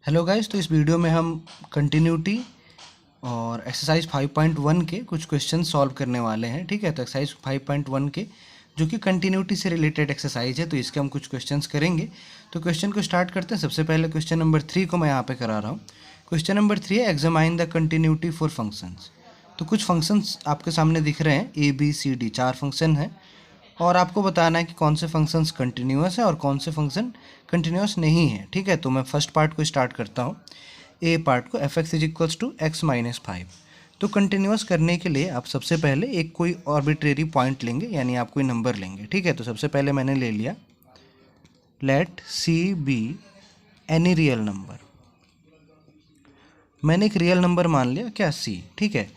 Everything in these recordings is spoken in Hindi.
हेलो गाइस, तो इस वीडियो में हम कंटिन्यूटी और एक्सरसाइज 5.1 के कुछ क्वेश्चन सॉल्व करने वाले हैं। ठीक है, तो एक्सरसाइज 5.1 के जो कि कंटिन्यूटी से रिलेटेड एक्सरसाइज है, तो इसके हम कुछ क्वेश्चंस करेंगे। तो क्वेश्चन को स्टार्ट करते हैं। सबसे पहले क्वेश्चन नंबर 3 को मैं यहाँ पे करा रहा हूँ। क्वेश्चन नंबर 3 है examine the continuity for functions. तो कुछ फंक्शंस आपके सामने दिख रहे हैं, ABCD 4 फंक्शन हैं और आपको बताना है कि कौन से फंक्शंस कंटिन्यूअस है और कौन से फंक्शन कंटिन्यूअस नहीं है। ठीक है, तो मैं फर्स्ट पार्ट को स्टार्ट करता हूँ। ए पार्ट को f(x = x - 5। तो कंटिन्यूअस करने के लिए आप सबसे पहले एक कोई आर्बिट्रेरी पॉइंट लेंगे, यानी आप कोई नंबर लेंगे। ठीक है, तो सबसे पहले मैंने ले लिया let c be any real number. मैंने एक रियल नंबर मान लिया क्या, c। ठीक है,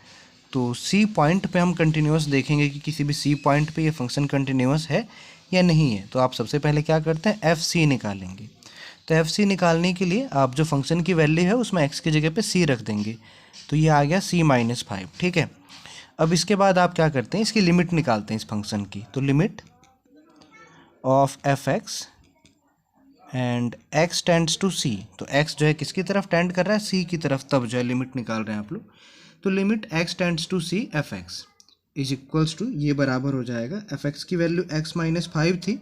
तो c पॉइंट पे हम कंटिन्यूअस देखेंगे कि किसी भी c पॉइंट पे ये फंक्शन कंटिन्यूअस है या नहीं है। तो आप सबसे पहले क्या करते हैं, fc निकालेंगे। तो fc निकालने के लिए आप जो फंक्शन की वैल्यू है उसमें x की जगह पे c रख देंगे, तो ये आ गया c - 5। ठीक है, अब इसके बाद आप क्या करते हैं, इसकी लिमिट निकालते हैं इस फंक्शन की। तो limit of fx and x tends to c, तो x जो है किसकी तरफ टेंड कर रहा है, c की तरफ, तब जो है लिमिट निकाल रहे हैं आप लोग। तो limit x tends to c fx is equals to, ये बराबर हो जाएगा, fx की वैल्यू x - 5 थी,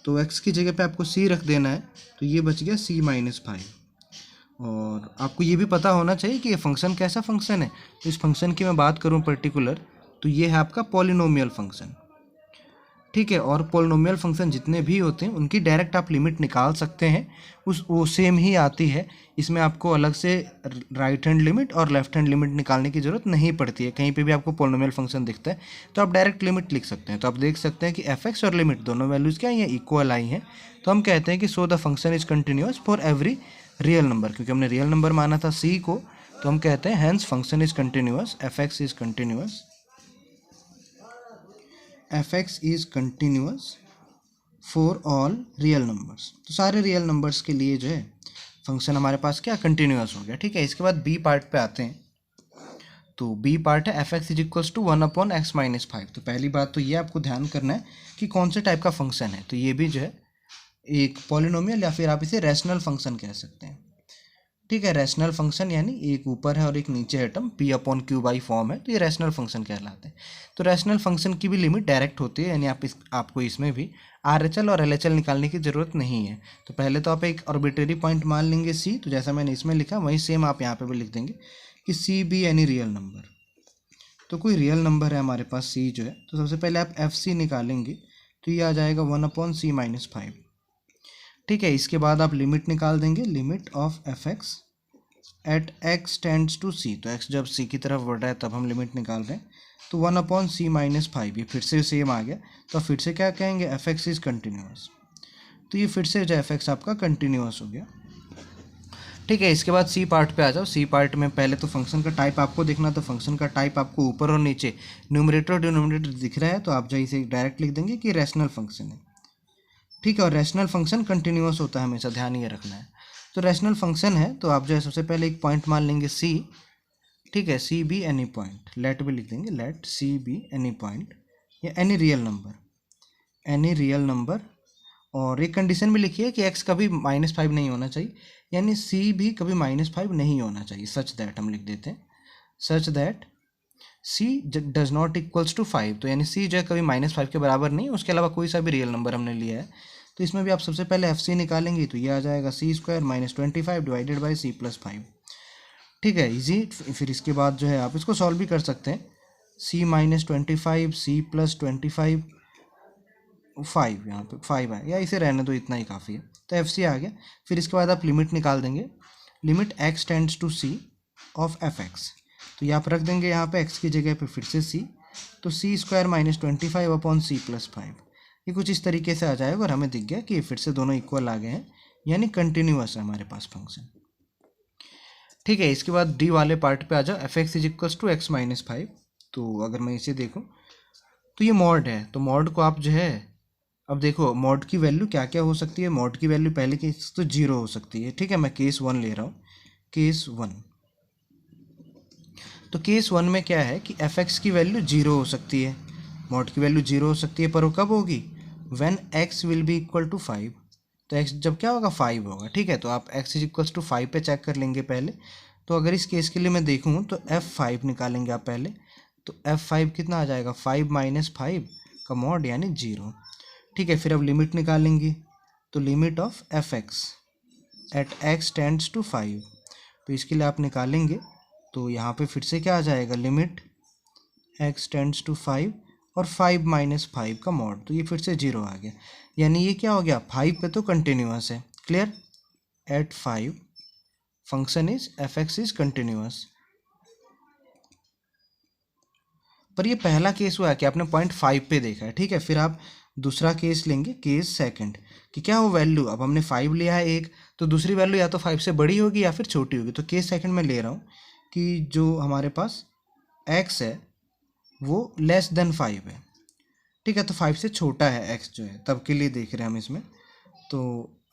तो x की जगह पे आपको c रख देना है, तो ये बच गया c - 5। और आपको ये भी पता होना चाहिए कि ये फंक्शन कैसा फंक्शन है। तो इस फंक्शन की मैं बात करूँ पर्टिकुलर, तो ये है आपका पॉलिनोमियल फंक्शन। ठीक है, और पॉलिनोमियल फंक्शन जितने भी होते हैं उनकी डायरेक्ट आप लिमिट निकाल सकते हैं, वो सेम ही आती है। इसमें आपको अलग से राइट हैंड लिमिट और लेफ्ट हैंड लिमिट निकालने की ज़रूरत नहीं पड़ती है। कहीं पे भी आपको पॉलिनोमियल फंक्शन दिखता है तो आप डायरेक्ट लिमिट लिख सकते हैं। तो आप देख सकते हैं कि fx और लिमिट दोनों वैल्यूज़ क्या है, इक्वल आई हैं। तो हम कहते हैं कि so the function is continuous for every real number, क्योंकि हमने रियल नंबर माना था c को, तो हम कहते हैं hence function is continuous, fx is continuous, fx is continuous for all real numbers. तो सारे रियल नंबर्स के लिए जो है फंक्शन हमारे पास क्या, कंटिन्यूअस हो गया। ठीक है, इसके बाद बी पार्ट पे आते हैं। तो बी पार्ट है fx = 1/x - 5। तो पहली बात तो ये आपको ध्यान करना है कि कौन से टाइप का फंक्शन है। तो ये भी जो है एक पॉलिनोमियल या फिर आप इसे रैशनल फंक्शन कह सकते हैं। ठीक है, रैशनल फंक्शन यानी एक ऊपर है और एक नीचे है टर्म, p/q फॉर्म है, तो ये रैशनल फंक्शन कहलाते हैं। तो रैशनल फंक्शन की भी लिमिट डायरेक्ट होती है, यानी आपको इसमें भी RHL और LHL निकालने की ज़रूरत नहीं है। तो पहले तो आप एक आर्बिट्रेरी पॉइंट मान लेंगे c, तो जैसा मैंने इसमें लिखा वही सेम आप यहाँ पे भी लिख देंगे कि c be any real number. तो कोई रियल नंबर है हमारे पास c जो है, तो सबसे पहले आप fc निकालेंगे, तो ये आ जाएगा 1/c - 5। ठीक है, इसके बाद आप लिमिट निकाल देंगे, limit of fx at x tends to c। तो x जब c की तरफ बढ़ रहा है तब हम लिमिट निकाल रहे हैं, तो 1/c - 5, ये फिर से सेम आ गया। तो फिर से क्या कहेंगे, fx इज कंटिन्यूअस। तो ये फिर से जो fx आपका कंटिन्यूअस हो गया। ठीक है, इसके बाद सी पार्ट पे आ जाओ। सी पार्ट में पहले तो फंक्शन का टाइप आपको देखना, तो फंक्शन का टाइप आपको ऊपर और नीचे न्यूमरेटर और डिनोमिनेटर दिख रहा है, तो आप जो इसे डायरेक्ट लिख देंगे कि रैशनल फंक्शन है। ठीक है, और रैशनल फंक्शन कंटिन्यूअस होता है हमेशा, ध्यान ये रखना है। तो रैशनल फंक्शन है, तो आप जो है सबसे पहले एक पॉइंट मान लेंगे c। ठीक है, c be any point, let भी लिख देंगे, let c be any point या any real number, any real number. और एक कंडीशन भी लिखिए कि x कभी -5 नहीं होना चाहिए, यानी c भी कभी -5 नहीं होना चाहिए। सच दैट हम लिख देते हैं, such that c does not equals to 5। तो यानी c जो है कभी -5 के बराबर नहीं, उसके अलावा कोई सा भी रियल नंबर हमने लिया है। तो इसमें भी आप सबसे पहले fc निकालेंगे, तो ये आ जाएगा c² - 25 डिवाइडेड बाई c + 5। ठीक है, इजी। फिर इसके बाद जो है आप इसको सॉल्व भी कर सकते हैं, c - 25 c + 25 5, यहाँ पे 5 है, या इसे रहने दो, इतना ही काफ़ी है। तो fc आ गया। फिर इसके बाद आप लिमिट निकाल देंगे, limit x tends to c of fx। तो ये आप रख देंगे यहाँ पे x की जगह पे फिर से c, तो c² - 25/c + 5। ये कुछ इस तरीके से आ जाएगा और हमें दिख गया कि ये फिर से दोनों इक्वल आ गए हैं, यानी कंटिन्यूअस है हमारे पास फंक्शन। ठीक है, इसके बाद डी वाले पार्ट पे आ जाओ, fx = x - 5। तो अगर मैं इसे देखूँ तो ये मॉड है, तो मॉड को आप जो है, अब देखो मॉड की वैल्यू क्या क्या हो सकती है। मॉड की वैल्यू पहले केस तो 0 हो सकती है। ठीक है, मैं केस 1 ले रहा हूँ, केस 1। तो केस 1 में क्या है कि fx की वैल्यू 0 हो सकती है, मॉड की वैल्यू 0 हो सकती है, पर वो कब होगी, when x will be equal to 5। तो x जब क्या होगा 5 होगा, ठीक है। तो आप x इज इक्वल्स टू 5 पे चेक कर लेंगे पहले। तो अगर इस केस के लिए मैं देखूँ तो f5 निकालेंगे आप पहले। तो f5 कितना आ जाएगा, 5 माइनस 5 का मॉड यानी 0, ठीक है। फिर अब लिमिट निकालेंगे, तो limit of f(x) at x tends to 5, तो इसके लिए आप निकालेंगे तो यहाँ पे फिर से क्या आ जाएगा, लिमिट x टेंड्स टू 5 और 5 माइनस 5 का मॉड, तो ये फिर से 0 आ गया। यानी ये क्या हो गया, 5 पे तो कंटिन्यूअस है, clear. At 5 function is f(x) is continuous. पर ये पहला केस हुआ है कि आपने पॉइंट 5 पे देखा है, ठीक है। फिर आप दूसरा केस लेंगे, केस सेकंड, कि क्या हो वैल्यू, अब हमने 5 लिया है एक, तो दूसरी वैल्यू या तो 5 से बड़ी होगी या फिर छोटी होगी। तो केस सेकंड में ले रहा हूँ कि जो हमारे पास x है वो लेस देन 5 है, ठीक है। तो 5 से छोटा है x जो है, तब के लिए देख रहे हैं हम इसमें। तो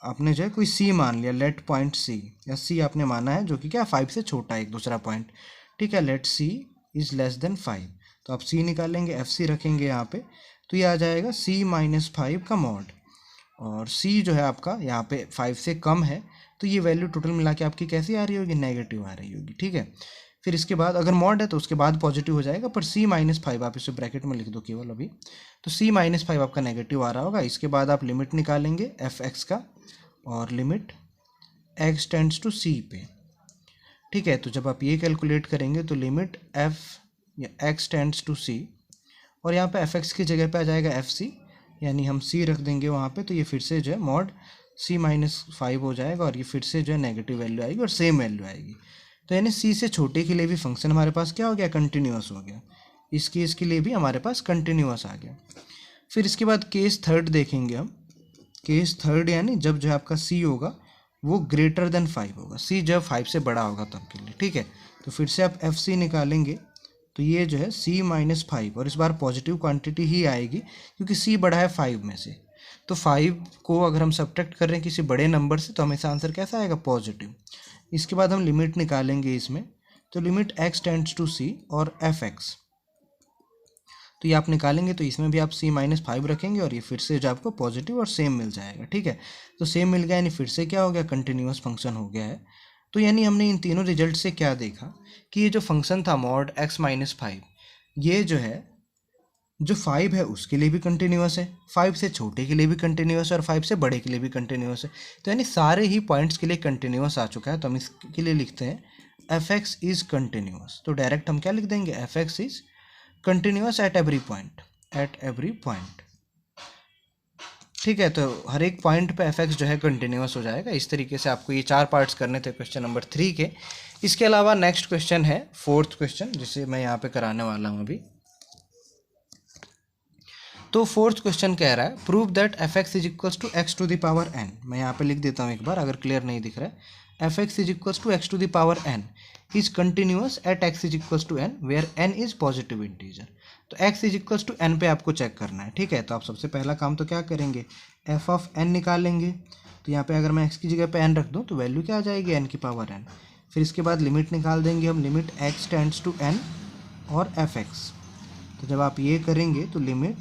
आपने जो है कोई c मान लिया, लेट पॉइंट c, या c आपने माना है जो कि क्या 5 से छोटा है एक दूसरा पॉइंट, ठीक है। Let c is less than 5, तो आप c निकालेंगे, fc रखेंगे यहाँ पे, तो ये आ जाएगा c माइनस 5 का मॉड। और c जो है आपका यहाँ पे 5 से कम है, तो ये वैल्यू टोटल मिला के आपकी कैसी आ रही होगी, नेगेटिव आ रही होगी, ठीक है। फिर इसके बाद अगर मॉड है तो उसके बाद पॉजिटिव हो जाएगा, पर c माइनस 5 आप इसे ब्रैकेट में लिख दो केवल अभी, तो c माइनस 5 आपका नेगेटिव आ रहा होगा। इसके बाद आप लिमिट निकालेंगे f(x) का, और limit x tends to c पे, ठीक है। तो जब आप ये कैलकुलेट करेंगे तो लिमिट f या x टेंड्स टू c, और यहाँ पे f(x) की जगह पे आ जाएगा fc, यानी हम c रख देंगे वहाँ पे, तो ये फिर से जो है मॉड c माइनस 5 हो जाएगा, और ये फिर से जो है नेगेटिव वैल्यू आएगी और सेम वैल्यू आएगी। तो यानी c से छोटे के लिए भी फंक्शन हमारे पास क्या हो गया, कंटिन्यूअस हो गया। इस केस के लिए भी हमारे पास कंटिन्यूअस आ गया। फिर इसके बाद केस थर्ड देखेंगे हम। केस थर्ड यानी जब जो है आपका c होगा वो ग्रेटर देन 5 होगा, c जब 5 से बड़ा होगा तब के लिए, ठीक है। तो फिर से आप fc निकालेंगे, तो ये जो है c माइनस 5, और इस बार पॉजिटिव क्वांटिटी ही आएगी क्योंकि c बड़ा है 5 में से। तो 5 को अगर हम सब्ट्रैक्ट कर रहे हैं किसी बड़े नंबर से, तो हमेशा आंसर कैसा आएगा, पॉजिटिव। इसके बाद हम लिमिट निकालेंगे इसमें, तो limit x tends to c और f(x), तो ये आप निकालेंगे, तो इसमें भी आप c माइनस 5 रखेंगे, और ये फिर से जो आपको पॉजिटिव और सेम मिल जाएगा, ठीक है। तो सेम मिल गया यानी फिर से क्या हो गया, कंटिन्यूअस फंक्शन हो गया है। तो यानी हमने इन तीनों रिजल्ट से क्या देखा कि ये जो फंक्शन था मॉड x माइनस 5, ये जो है जो 5 है उसके लिए भी कंटिन्यूअस है, 5 से छोटे के लिए भी कंटिन्यूअस है, और 5 से बड़े के लिए भी कंटिन्यूअस है। तो यानी सारे ही पॉइंट्स के लिए कंटिन्यूअस आ चुका है। तो हम इसके लिए लिखते हैं f(x) इज कंटिन्यूअस। तो डायरेक्ट हम क्या लिख देंगे, f(x) is continuous at every point, at every point, ठीक है। तो हर एक पॉइंट पे f(x) जो है कंटिन्यूअस हो जाएगा। इस तरीके से आपको ये 4 पार्ट्स करने थे क्वेश्चन नंबर 3 के। इसके अलावा नेक्स्ट क्वेश्चन है 4th क्वेश्चन, जिसे मैं यहाँ पे कराने वाला हूँ अभी। तो 4th क्वेश्चन कह रहा है prove that f(x) is equals to x to the power n। मैं यहाँ पे लिख देता हूँ एक बार अगर क्लियर नहीं दिख रहा है। f(x) is equals to x to the power n is continuous at x is equals to n where n is positive integer. तो x is equals to n पे आपको चेक करना है, ठीक है। तो आप सबसे पहला काम तो क्या करेंगे, f ऑफ n निकालेंगे। तो यहाँ पे अगर मैं x की जगह पे n रख दूँ तो वैल्यू क्या आ जाएगी, n की पावर n। फिर इसके बाद लिमिट निकाल देंगे हम, limit x tends to n और f(x). तो जब आप ये करेंगे तो limit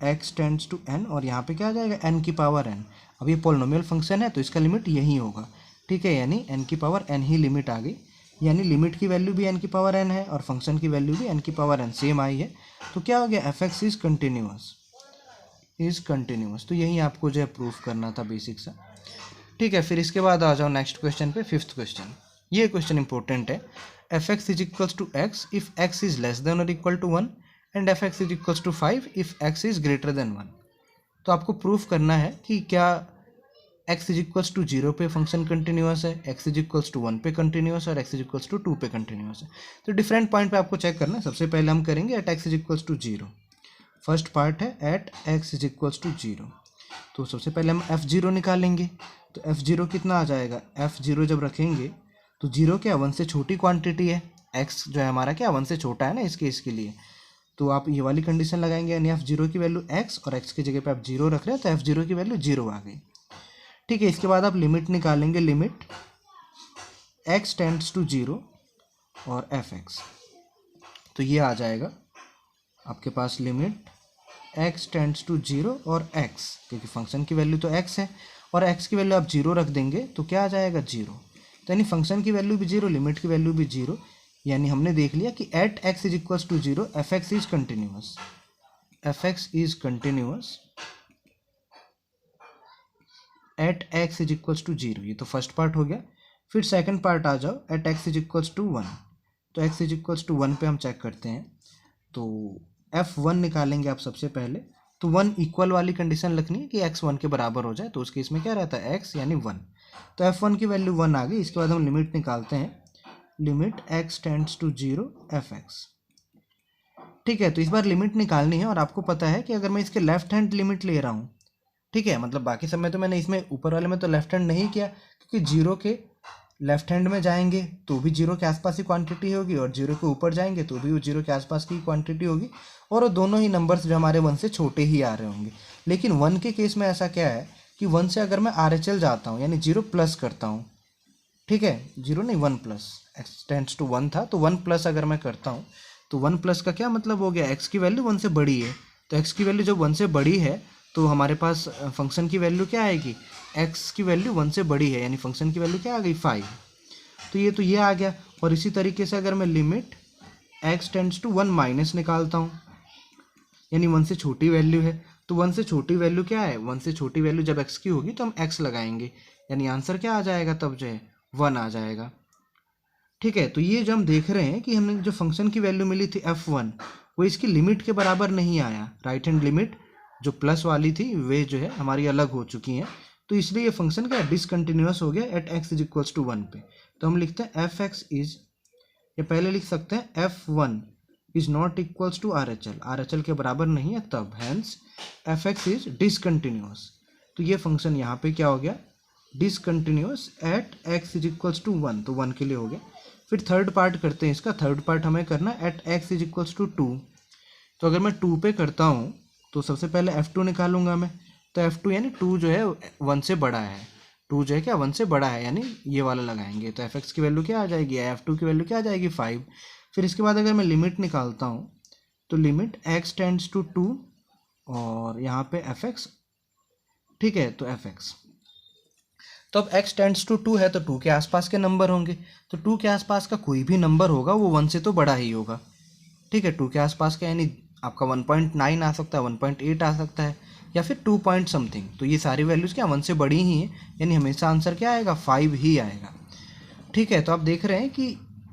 x tends to n, और यहाँ पे क्या आ जाएगा, n की पावर n। अब ये पोलिनोमियल फंक्शन है तो इसका लिमिट यही होगा, ठीक है। यानी n की पावर n ही लिमिट आ गई, यानी लिमिट की वैल्यू भी n की पावर n है और फंक्शन की वैल्यू भी n की पावर n सेम आई है। तो क्या हो गया, f(x) is continuous, is continuous. तो यही आपको जो है प्रूफ करना था बेसिक सा, ठीक है। फिर इसके बाद आ जाओ नेक्स्ट क्वेश्चन पे, 5th क्वेश्चन। ये क्वेश्चन इंपॉर्टेंट है। f(x) is equals to x if x is less than और equal to 1 and f(x) is equals to 5 if x is greater than 1। तो आपको प्रूफ करना है कि क्या x इज इक्वल्स टू 0 पे फंक्शन कंटिन्यूअस है, x इज इक्वल्स टू 1 पे कंटिन्यूअस है, और x इज इक्वल्स टू 2 पे कंटिन्यूअस है। तो डिफरेंट पॉइंट पे आपको चेक करना है। सबसे पहले हम करेंगे at x is equals to 0। First part है at x is equals to 0। तो सबसे पहले हम f0 निकालेंगे। तो f0 कितना आ जाएगा, f0 जब रखेंगे तो 0 क्या 1 से छोटी क्वांटिटी है, x जो है हमारा क्या 1 से छोटा है ना इस केस के लिए। तो आप ये वाली कंडीशन लगाएंगे, यानी f0 की वैल्यू x और x की जगह पे आप 0 रख रहे हैं, तो f0 की वैल्यू 0 आ गई, ठीक है। इसके बाद आप लिमिट निकालेंगे, लिमिट x टेंड्स टू 0 और f(x). तो ये आ जाएगा आपके पास लिमिट x टेंड्स टू 0 और x, क्योंकि फंक्शन की वैल्यू तो x है और x की वैल्यू आप 0 रख देंगे तो क्या आ जाएगा 0। तो यानी फंक्शन की वैल्यू भी 0, लिमिट की वैल्यू भी 0, यानी हमने देख लिया कि at x is equals to 0 F X is continuous, F X is continuous at x is equals to 0। ये तो फर्स्ट पार्ट हो गया। फिर सेकंड पार्ट आ जाओ, at x is equals to 1। तो x इज इक्वल्स टू 1 पे हम चेक करते हैं, तो f1 निकालेंगे आप सबसे पहले। तो 1 इक्वल वाली कंडीशन रखनी है कि x 1 के बराबर हो जाए, तो उस केस में क्या रहता है x यानी 1। तो f1 की वैल्यू 1 आ गई। इसके बाद हम लिमिट निकालते हैं, limit x tends to 0 fx। ठीक है, तो इस बार लिमिट निकालनी है और आपको पता है कि अगर मैं इसके लेफ्ट हैंड लिमिट ले रहा हूँ, ठीक है, मतलब बाकी सब में तो मैंने इसमें ऊपर वाले में तो लेफ्ट हैंड नहीं किया, क्योंकि 0 के लेफ्ट हैंड में जाएंगे तो भी 0 के आसपास ही क्वांटिटी होगी, और 0 के ऊपर जाएंगे तो भी वो 0 के आसपास की क्वांटिटी होगी, और वो दोनों ही नंबर्स जो हमारे 1 से छोटे ही आ रहे होंगे। लेकिन 1 के केस में ऐसा क्या है कि 1 से अगर मैं RHL जाता हूँ यानी 0 प्लस करता हूँ, ठीक है, 0 नहीं 1 प्लस, x टेंड्स टू 1 था तो 1 प्लस अगर मैं करता हूँ तो 1 प्लस का क्या मतलब हो गया, x की वैल्यू 1 से बड़ी है। तो x की वैल्यू जब 1 से बड़ी है तो हमारे पास फंक्शन की वैल्यू क्या आएगी, x की वैल्यू 1 से बड़ी है, यानी फंक्शन की वैल्यू क्या आ गई 5। तो ये आ गया। और इसी तरीके से अगर मैं limit x tends to 1 minus निकालता हूँ, यानी 1 से छोटी वैल्यू है, तो 1 से छोटी वैल्यू क्या है, 1 से छोटी वैल्यू जब x की होगी तो हम x लगाएंगे, यानी आंसर क्या आ जाएगा तब जो है 1 आ जाएगा। ठीक है, तो ये जो हम देख रहे हैं कि हमने जो फंक्शन की वैल्यू मिली थी f1 वो इसकी लिमिट के बराबर नहीं आया। राइट हैंड लिमिट जो प्लस वाली थी वे जो है हमारी अलग हो चुकी हैं, तो इसलिए ये फंक्शन क्या डिसकंटिन्यूअस हो गया at x is equals to 1 पे। तो हम लिखते हैं एफ एक्स इज, या पहले लिख सकते हैं f1 is not equals to RHL, RHL के बराबर नहीं है तब, hence F X is discontinuous. तो ये फंक्शन यहाँ पे क्या हो गया, discontinuous at x is equals to 1, तो 1 के लिए हो गया। फिर थर्ड पार्ट करते हैं इसका, थर्ड पार्ट हमें करना है at x is equals to 2। तो अगर मैं 2 पे करता हूँ तो सबसे पहले f2 निकालूंगा मैं, तो f2 यानी 2 जो है 1 से बड़ा है, 2 जो है क्या 1 से बड़ा है, यानी ये वाला लगाएंगे, तो fx की वैल्यू क्या आ जाएगी, f2 की वैल्यू क्या आ जाएगी 5। फिर इसके बाद अगर मैं लिमिट निकालता हूँ तो लिमिट x टेंड्स टू 2 और यहाँ पे fx, ठीक है, तो fx, तो अब x टेंड्स टू 2 है तो 2 के आसपास के नंबर होंगे, तो 2 के आसपास का कोई भी नंबर होगा वो 1 से तो बड़ा ही होगा। ठीक है, 2 के आसपास का यानी आपका 1.9 आ सकता है, 1.8 आ सकता है, या फिर 2 पॉइंट समथिंग, तो ये सारी वैल्यूज़ क्या 1 से बड़ी ही हैं, यानी हमेशा आंसर क्या आएगा 5 ही आएगा। ठीक है, तो आप देख रहे हैं कि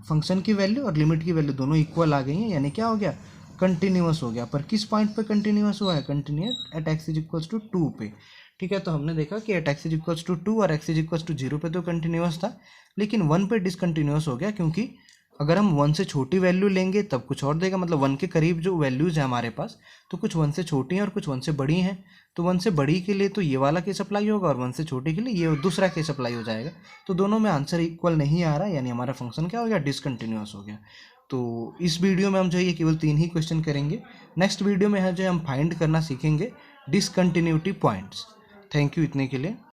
फंक्शन की वैल्यू और लिमिट की वैल्यू दोनों इक्वल आ गई हैं, यानी क्या हो गया कंटिन्यूअस हो गया। पर किस पॉइंट पे कंटिन्यूअस हुआ है, continuous at x is equals to 2 पे। ठीक है, तो हमने देखा कि at x is equals to 2 और x इज इक्वल्स टू 0 पे तो कंटिन्यूअस था, लेकिन 1 पे डिसकंटिन्यूअस हो गया, क्योंकि अगर हम 1 से छोटी वैल्यू लेंगे तब कुछ और देगा, मतलब 1 के करीब जो वैल्यूज़ है हमारे पास, तो कुछ 1 से छोटी हैं और कुछ 1 से बड़ी हैं। तो 1 से बड़ी के लिए तो ये वाला केस अप्लाई होगा और 1 से छोटी के लिए ये दूसरा केस अप्लाई हो जाएगा, तो दोनों में आंसर इक्वल नहीं आ रहा, यानी हमारा फंक्शन क्या हो गया डिसकंटिन्यूअस हो गया। तो इस वीडियो में हम जो है ये केवल 3 ही क्वेश्चन करेंगे। नेक्स्ट वीडियो में है जो हम फाइंड करना सीखेंगे डिसकंटिन्यूटी पॉइंट्स। थैंक यू इतने के लिए।